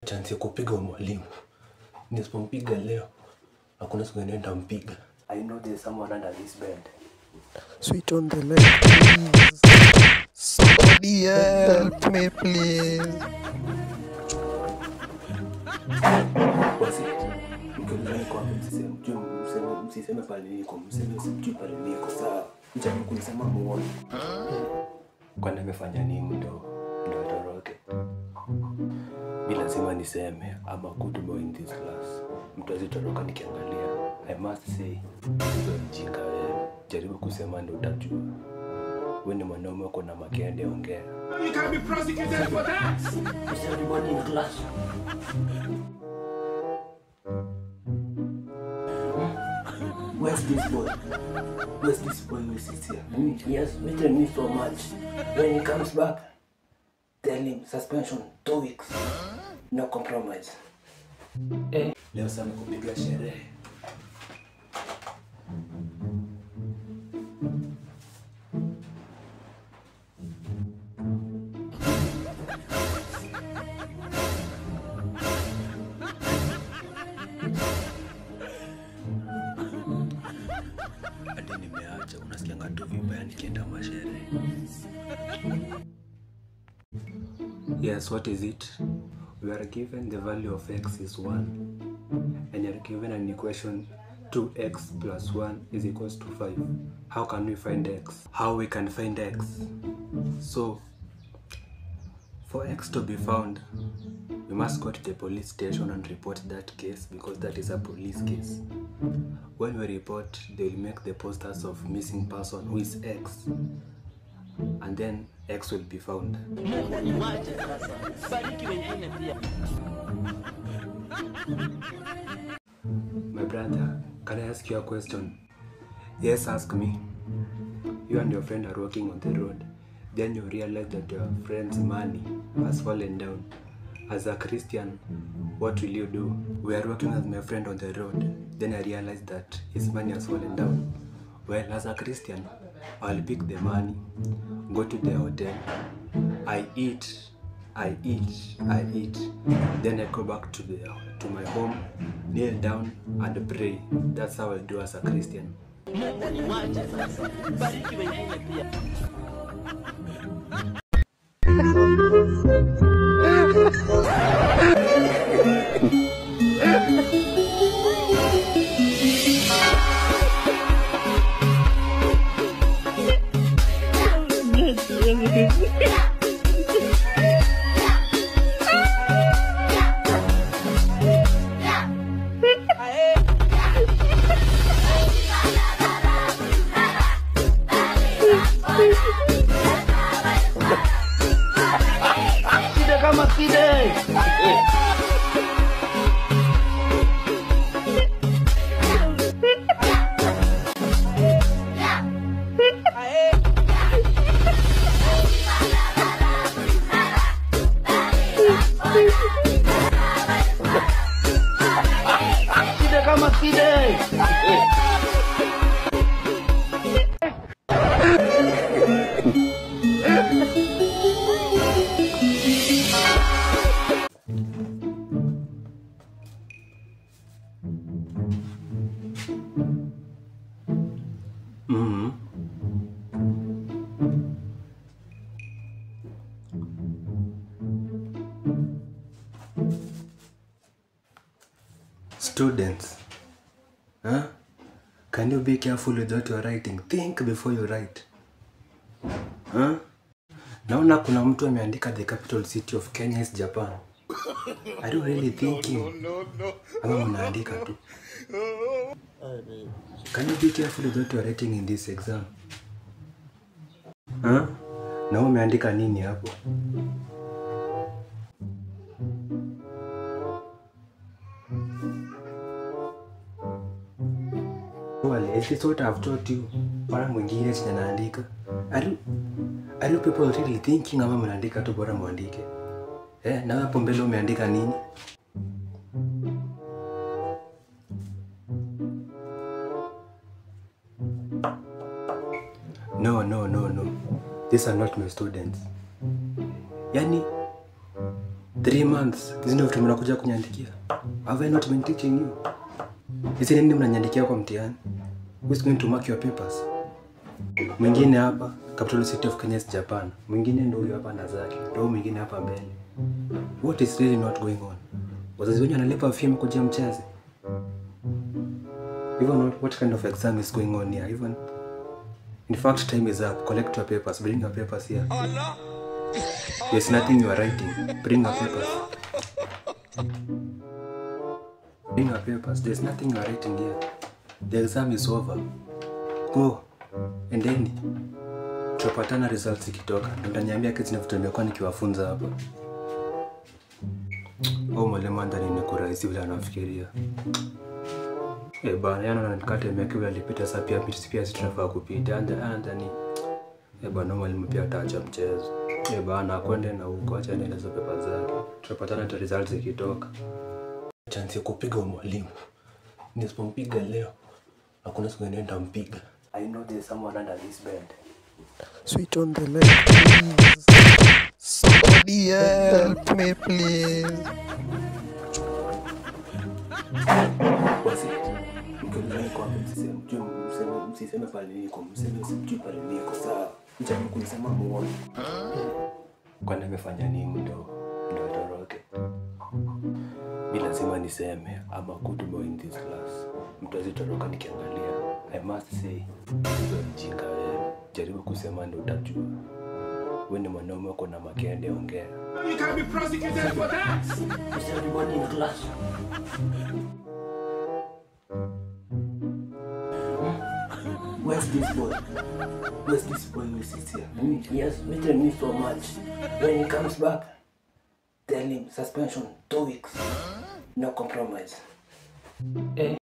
Chance kupiga mwalimu. Nisipompiga leo, hakuna siku nenda mpiga. I know there's someone under this bed. Switch on the light, please. Somebody help me, please. Basi, mkiulizani kwa msiseme pale niko, mseme sijui pale niko, sawa. Mjani kunisema muone. Kwani amefanya nini ndo atoroke? Bila lazima niseme, I'm a good boy in this class. Mtu azitoroka nikiangalia. I must say, wewe mjinga wewe. Jaribu kusema ndo utajua. Wewe ni mwanaume uko na makende, ongea. You can be prosecuted for that. Is everybody in class? Where's this boy? Where's this boy who sits here? He has beaten me so much. When he comes back, tell him suspension 2 weeks. No compromise. Leo sana kupiga sherehe. Hadi nimeacha, unasikianga tu vibaya nikienda masherehe. Yes, what is it? We are given the value of x is 1 and you are given an equation 2x plus 1 is equals to 5. How can we find x? How we can find x? So, for x to be found, we must go to the police station and report that case because that is a police case. When we report, they will make the posters of missing person who is x, and then x will be found. My brother, can I ask you a question? Yes, ask me. You and your friend are walking on the road. Then you realize that your friend's money has fallen down. As a Christian, what will you do? We are walking with my friend on the road. Then I realized that his money has fallen down. Well, as a Christian, I'll pick the money, go to the hotel, I eat. Then I go back to my home, kneel down and pray. That's how I do as a Christian. Students, can you be careful with what you are writing? Think before you write. Naona kuna mtu ameandika the capital city of Kenya is Japan. Are you really thinking? No. Ama mnaandika tu. Can you be careful with what you are writing in this exam? Na umeandika nini hapo? Well, is this what I've taught you? Bora mwingine chenye naandika. Are you people really thinking ama mnaandika tu bora muandike? Na hapo mbele umeandika nini? No. These are not my students. Yani, 3 months. Hizi ndio vitu mnakuja kunyandikia. Have I not been teaching you? Hizi nini mnanyandikia kwa mtihani? Who is going to mark your papers? Mwingine hapa Capital City of Kenya, Japan. Mwingine ndio huyo hapa na zake. Ndio mwingine hapa mbele. What is really not going on? Wazazi wenyewe wanalipa fee mkujia mcheze. Even what kind of exam is going on here? Even in fact, time is up. Collect your papers. Bring your papers here. There's nothing you are writing. Bring your papers. Bring your papers. There's nothing you are writing here. The exam is over. Go. And then tutapatana results ikitoka. Utaniambia kitu nimekuwa nikiwafunza hapa. Mwalimu andani nikurahisi vile anafikiria. Bana yana nanikate miaka vile alipita sasa pia sitrafaa kupita andani. Bana mwalimu pia ataacha mchezo. Bana akwende na huko acha nenda hizo pepa zake. Tutapatana ta results ikitoka. Chance ya kupiga mwalimu. Nisipompiga leo hakuna siku nenda mpiga. I know there's someone under this bed. Switch on the light, please. Somebody help me, please. Wasi, mkimlai kwa msiseme pale niko, msiseme pale niko, sawa. Mchana kunisema muone. Kwani amefanya nini ndo atoroke? Bila lazima niseme, I'm a good boy in this class. Mtu azitoroka nikiangalia. I must say, hizo mjinga wewe. Jaribu kusema ndo utajua. Wewe ni mwanaume uko na makende, ongea. You can be prosecuted for that. Is everybody in class? Where's this boy? Where's this boy who sits here? He has beaten me so much. When he comes back, tell him suspension 2 weeks. No compromise.